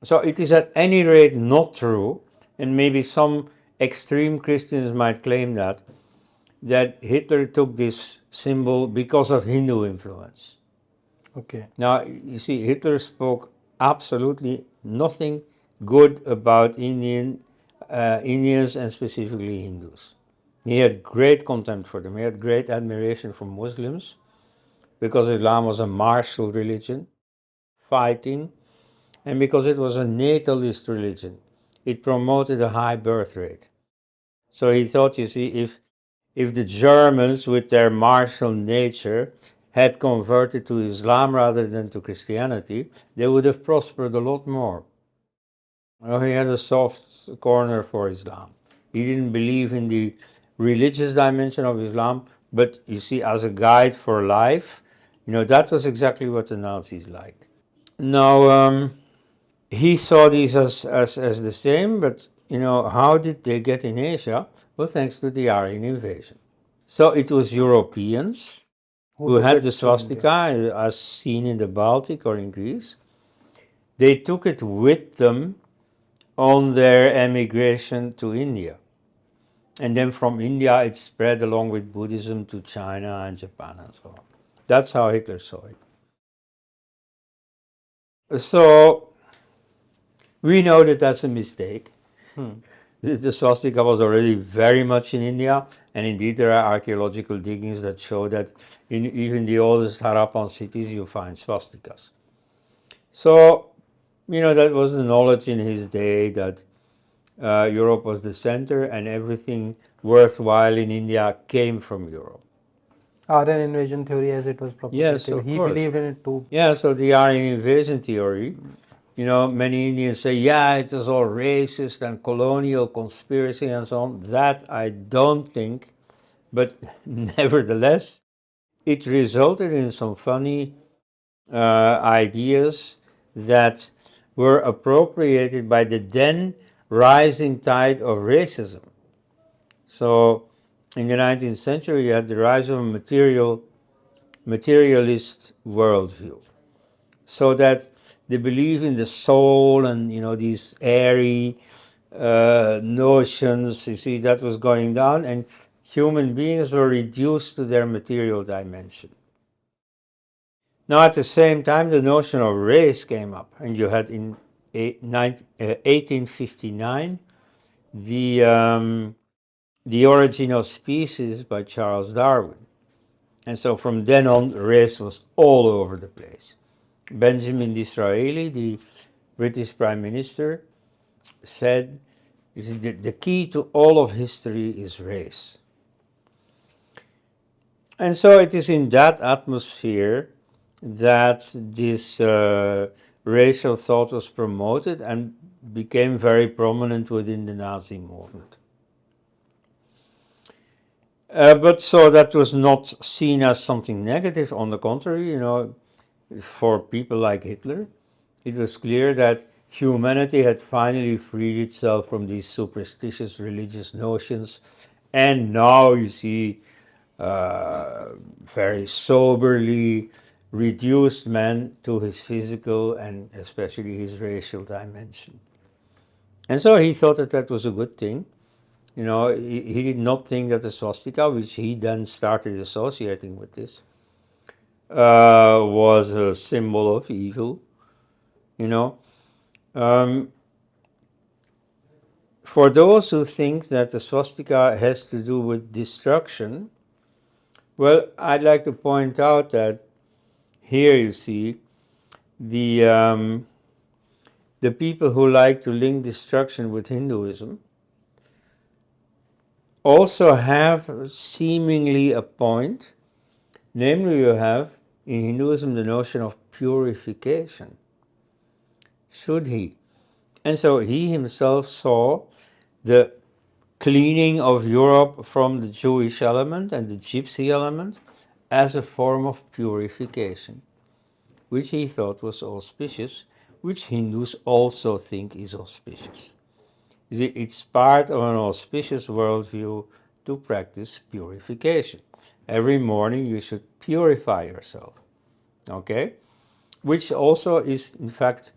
So it is at any rate not true, and maybe some extreme Christians might claim that Hitler took this symbol because of Hindu influence. Okay. Now, you see, Hitler spoke absolutely nothing good about Indians and specifically Hindus. He had great contempt for them. He had great admiration for Muslims because Islam was a martial religion, fighting, and because it was a natalist religion. It promoted a high birth rate. So he thought, you see, if the Germans, with their martial nature, had converted to Islam rather than to Christianity, they would have prospered a lot more. Well, he had a soft corner for Islam. He didn't believe in the religious dimension of Islam, but you see, as a guide for life, you know, that was exactly what the Nazis liked. Now, he saw these as the same, but you know, how did they get in Asia? Well, thanks to the Aryan invasion. So it was Europeans who had the swastika as seen in the Baltic or in Greece. They took it with them on their emigration to India. And then from India it spread along with Buddhism to China and Japan and so on. That's how Hitler saw it. So we know that that's a mistake. The swastika was already very much in India, and indeed there are archaeological diggings that show that in even the oldest Harappan cities you find swastikas. So, that was the knowledge in his day that Europe was the center and everything worthwhile in India came from Europe. Aryan invasion theory, as it was propagated. Yes, of He course. believed in it too. Yeah, so the Aryan invasion theory, many Indians say, yeah, it was all racist and colonial conspiracy and so on. That I don't think, but nevertheless, it resulted in some funny ideas that were appropriated by the then rising tide of racism. So, in the 19th century, you had the rise of a materialist worldview. So that the belief in the soul and these airy notions, you see, that was going down, and human beings were reduced to their material dimension. Now, at the same time, the notion of race came up, and you had in 1859 the Origin of Species by Charles Darwin. And so from then on, race was all over the place. Benjamin Disraeli, the British Prime Minister, said the key to all of history is race. And so it is in that atmosphere that this racial thought was promoted and became very prominent within the Nazi movement. But so that was not seen as something negative. On the contrary, for people like Hitler, it was clear that humanity had finally freed itself from these superstitious religious notions, and now you see very soberly reduced man to his physical and especially his racial dimension. And so he thought that that was a good thing. He did not think that the swastika, which he then started associating with this, was a symbol of evil. For those who think that the swastika has to do with destruction, well, I'd like to point out that here you see the people who like to link destruction with Hinduism also have seemingly a point. Namely, you have in Hinduism the notion of purification. Should he? And so he himself saw the cleaning of Europe from the Jewish element and the Gypsy element as a form of purification, which he thought was auspicious, which Hindus also think is auspicious. It's part of an auspicious worldview to practice purification. Every morning you should purify yourself, okay? Which also is, in fact,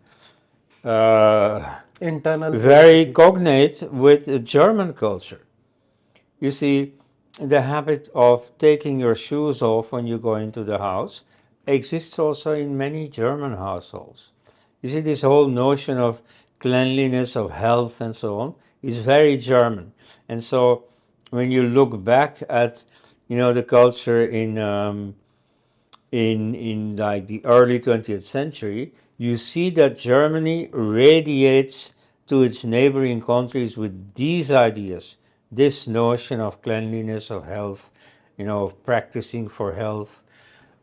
Internal very cognate with German culture. You see, the habit of taking your shoes off when you go into the house exists also in many German households. You see, this whole notion of cleanliness, of health, and so on is very German. And so, when you look back at, the culture in like the early 20th century, you see that Germany radiates to its neighboring countries with these ideas, this notion of cleanliness, of health, of practicing for health,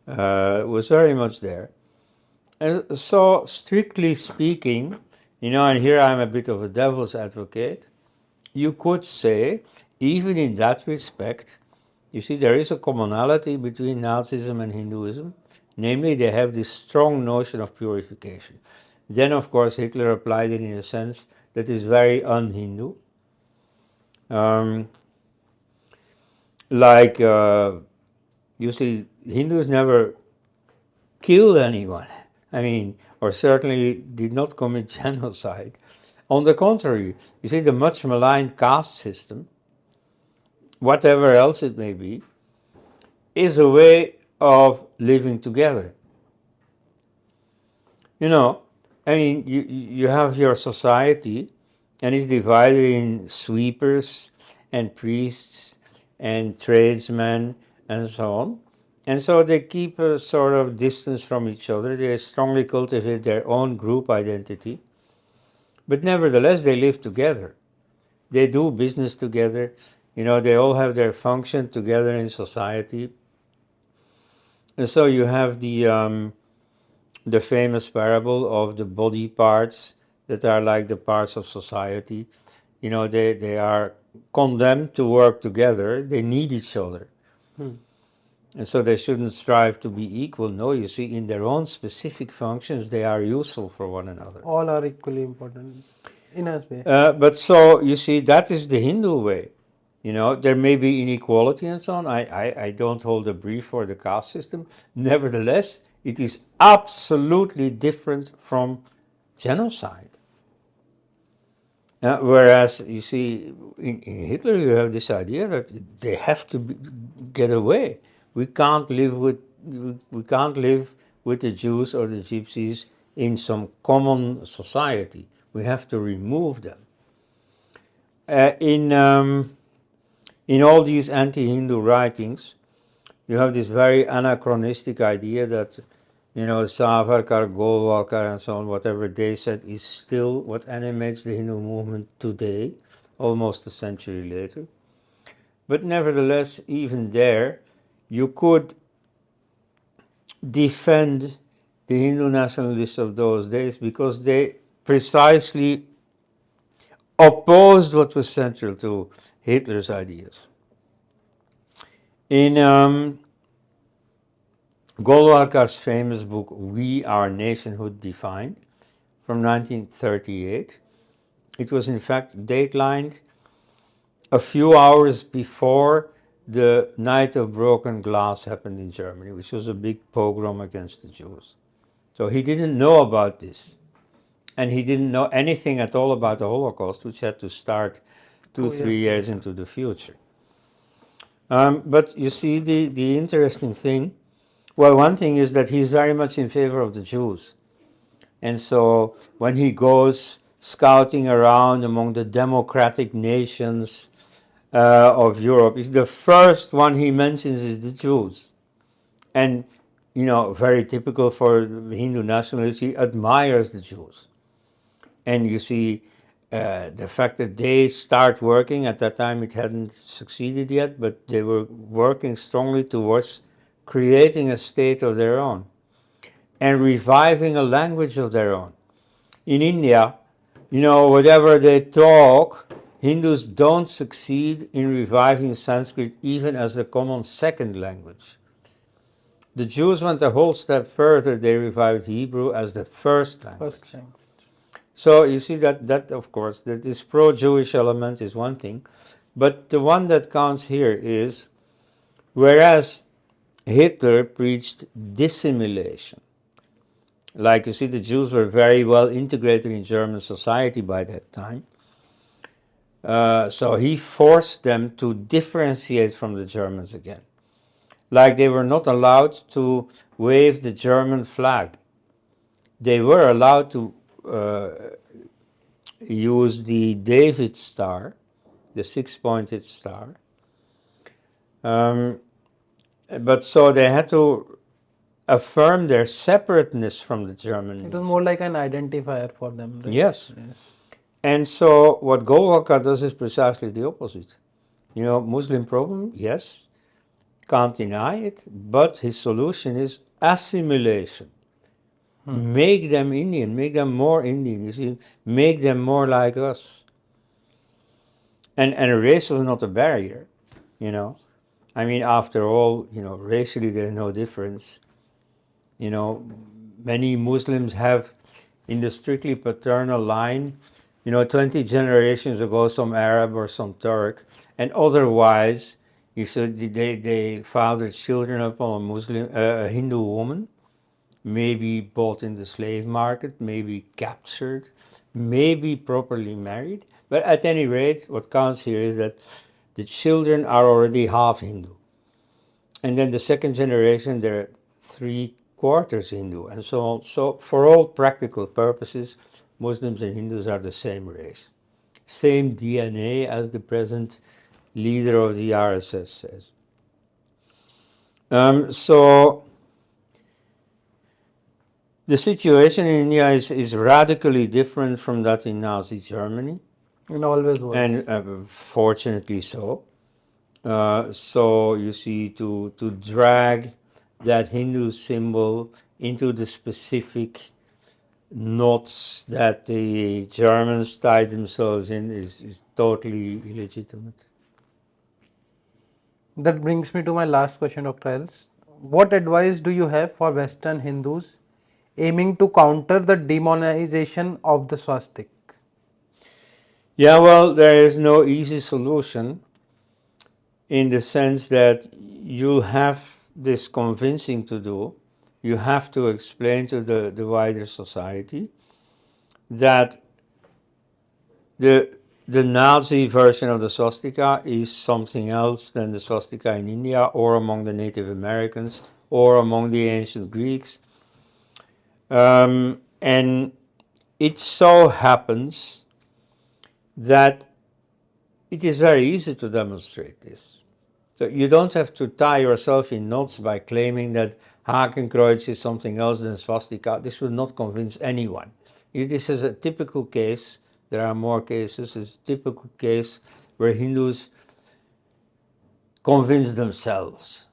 was very much there. And so, strictly speaking, and here I'm a bit of a devil's advocate, you could say, even in that respect, you see, there is a commonality between Nazism and Hinduism. Namely, they have this strong notion of purification. Then, of course, Hitler applied it in a sense that is very un-Hindu. You see, Hindus never killed anyone. Or certainly did not commit genocide. On the contrary, you see, the much maligned caste system, whatever else it may be, is a way of living together. You know, I mean, you have your society, and it's divided in sweepers and priests and tradesmen and so on. And so they keep a sort of distance from each other. They strongly cultivate their own group identity. But nevertheless, they live together. They do business together. You know, they all have their function together in society. And so you have the famous parable of the body parts that are like the parts of society. You know, they are condemned to work together. They need each other. And so they shouldn't strive to be equal. No, you see, in their own specific functions, they are useful for one another. All are equally important in a way. But so, you see, that is the Hindu way. You know, there may be inequality and so on. I don't hold a brief for the caste system. Nevertheless, it is absolutely different from genocide. Whereas, you see, in Hitler, you have this idea that they have to get away. We can't live with the Jews or the Gypsies in some common society. We have to remove them. In all these anti-Hindu writings, you have this very anachronistic idea that, you know, Savarkar, Golwalkar, and so on, whatever they said, is still what animates the Hindu movement today, almost a century later. But nevertheless, even there, you could defend the Hindu nationalists of those days because they precisely opposed what was central to Hitler's ideas. In Golwalkar's famous book, We, Our Nationhood Defined, from 1938, it was in fact datelined a few hours before the Night of Broken Glass happened in Germany, which was a big pogrom against the Jews. So he didn't know about this. And he didn't know anything at all about the Holocaust, which had to start 2-3 years into the future. But you see, the interesting thing, well, one thing is that he's very much in favor of the Jews. And so when he goes scouting around among the democratic nations of Europe, the first one he mentions is the Jews. And, you know, very typical for the Hindu nationalists, he admires the Jews. And you see, the fact that they start working, at that time it hadn't succeeded yet, but they were working strongly towards creating a state of their own and reviving a language of their own. In India, you know, whatever they talk, Hindus don't succeed in reviving Sanskrit even as a common second language. The Jews went a whole step further. They revived Hebrew as the first language. So you see that of course, that this pro-Jewish element is one thing, but the one that counts here is, whereas Hitler preached dissimulation, like you see, the Jews were very well integrated in German society by that time, so he forced them to differentiate from the Germans again. Like they were not allowed to wave the German flag. They were allowed to use the David star, the 6-pointed star. But so they had to affirm their separateness from the German. It was more like an identifier for them. Right? Yes. And so what Golwalkar does is precisely the opposite. You know, Muslim problem, yes, can't deny it, but his solution is assimilation. Make them Indian, make them more Indian, you see, make them more like us. And race was not a barrier, you know. I mean, after all, you know, racially there's no difference. You know, many Muslims have, in the strictly paternal line, you know, 20 generations ago, some Arab or some Turk, and otherwise, you said they fathered children upon a Hindu woman, maybe bought in the slave market, maybe captured, may be properly married, but at any rate, what counts here is that the children are already half Hindu. And then the second generation, they're 3/4 Hindu, and so on. So, for all practical purposes, Muslims and Hindus are the same race. Same DNA, as the present leader of the RSS says. So the situation in India is radically different from that in Nazi Germany, It always was. and fortunately so. So you see, to drag that Hindu symbol into the specific knots that the Germans tied themselves in is totally illegitimate. That brings me to my last question, Dr. Els. What advice do you have for Western Hindus aiming to counter the demonization of the swastik? Yeah, well, there is no easy solution, in the sense that you'll have this convincing to do. You have to explain to the wider society that the Nazi version of the swastika is something else than the swastika in India, or among the Native Americans, or among the ancient Greeks. And it so happens that it is very easy to demonstrate this. So you don't have to tie yourself in knots by claiming that Hakenkreuz is something else than swastika. This will not convince anyone. This is a typical case. There are more cases. It's a typical case where Hindus convince themselves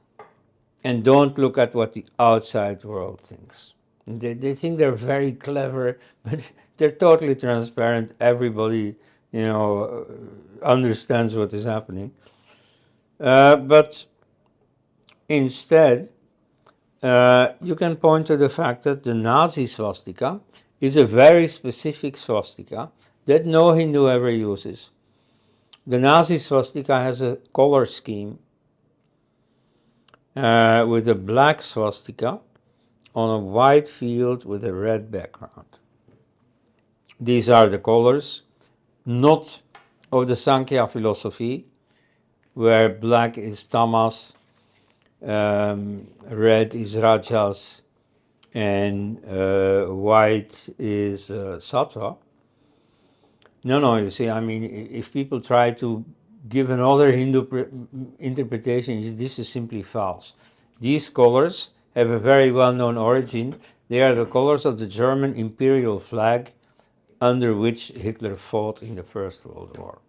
and don't look at what the outside world thinks. They think they're very clever, but they're totally transparent. Everybody, understands what is happening. But instead, you can point to the fact that the Nazi swastika is a very specific swastika that no Hindu ever uses. The Nazi swastika has a color scheme with a black swastika on a white field with a red background. These are the colors, not of the Sankhya philosophy, where black is tamas, red is rajas, and white is sattva. No, you see, I mean, if people try to give another Hindu interpretation, this is simply false. These colors have a very well-known origin. They are the colors of the German imperial flag, under which Hitler fought in the First World War.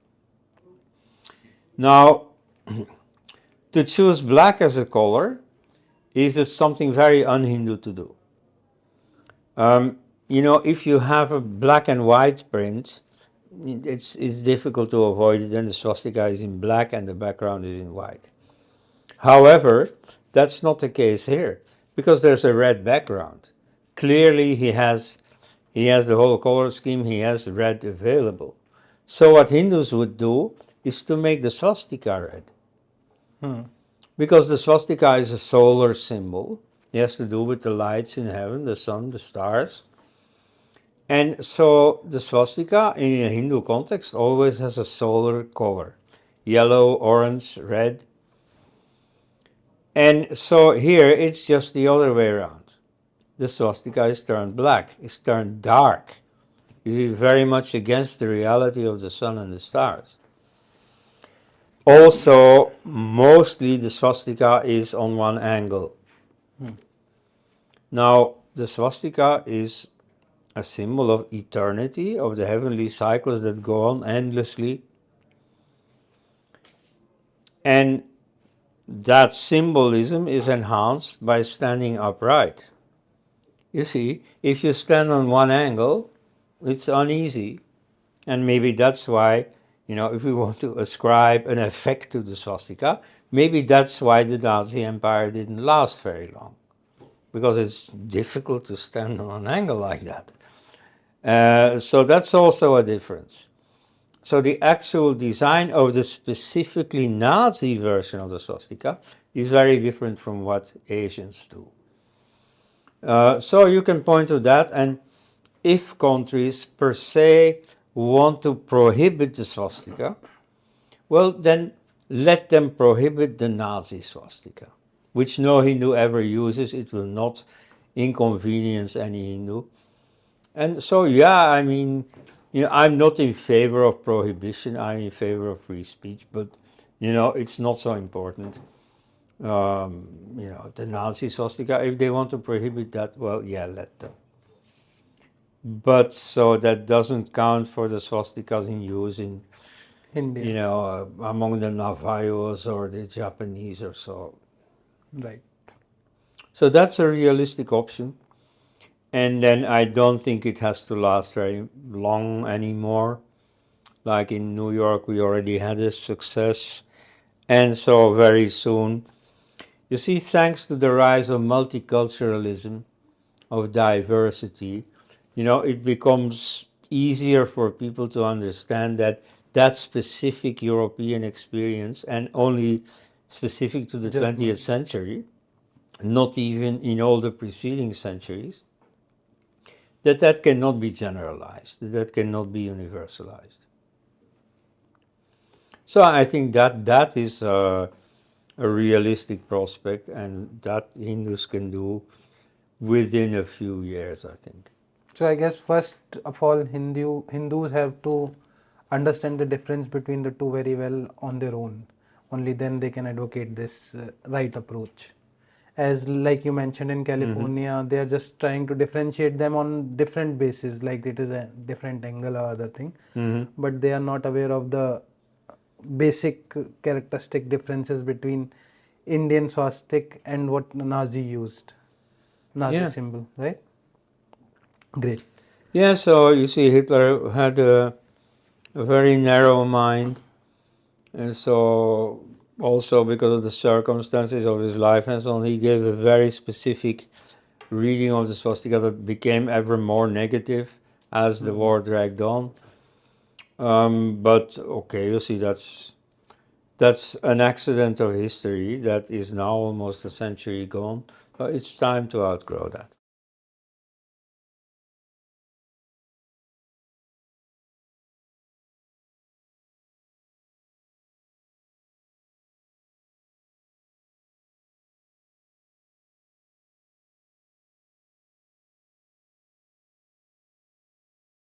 Now, to choose black as a color is just something very un-Hindu to do. If you have a black and white print, it's difficult to avoid it. Then the swastika is in black and the background is in white. However, that's not the case here, because there's a red background. Clearly, he has the whole color scheme. He has red available. So what Hindus would do is to make the swastika red. Because the swastika is a solar symbol. It has to do with the lights in heaven, the sun, the stars. And so the swastika in a Hindu context always has a solar color: yellow, orange, red. And so here it's just the other way around. The swastika is turned black, it's turned dark. It is very much against the reality of the sun and the stars. Also, mostly the swastika is on one angle. Now, the swastika is a symbol of eternity, of the heavenly cycles that go on endlessly. And that symbolism is enhanced by standing upright. You see, if you stand on one angle, it's uneasy. And maybe that's why, if we want to ascribe an effect to the swastika, maybe that's why the Nazi Empire didn't last very long. Because it's difficult to stand on an angle like that. So that's also a difference. So the actual design of the specifically Nazi version of the swastika is very different from what Asians do. So you can point to that, and if countries per se want to prohibit the swastika, well, then let them prohibit the Nazi swastika, which no Hindu ever uses. It will not inconvenience any Hindu. And so, yeah, I mean, I'm not in favor of prohibition. I'm in favor of free speech, but it's not so important. The Nazi swastika, if they want to prohibit that, well, yeah, let them. But so that doesn't count for the swastikas in use in, India. among the Navajos or the Japanese or so. Right. So that's a realistic option. And then I don't think it has to last very long anymore. Like in New York, we already had a success. And so very soon, you see, thanks to the rise of multiculturalism, of diversity, it becomes easier for people to understand that specific European experience, and only specific to the 20th century, not even in all the preceding centuries, that cannot be generalized, that cannot be universalized. So I think that is a realistic prospect, and that Hindus can do within a few years, I think. So I guess first of all, Hindus have to understand the difference between the two very well on their own. Only then they can advocate this right approach. As like you mentioned in California, they are just trying to differentiate them on different bases, like it is a different angle or other thing. But they are not aware of the basic characteristic differences between Indian swastik and what Nazi used, Nazi Yeah. symbol, right? Great. Yeah, so you see, Hitler had a very narrow mind, and so also because of the circumstances of his life and so on, he gave a very specific reading of the swastika that became ever more negative as the war dragged on. But okay, you see, that's an accident of history that is now almost a century gone. It's time to outgrow that.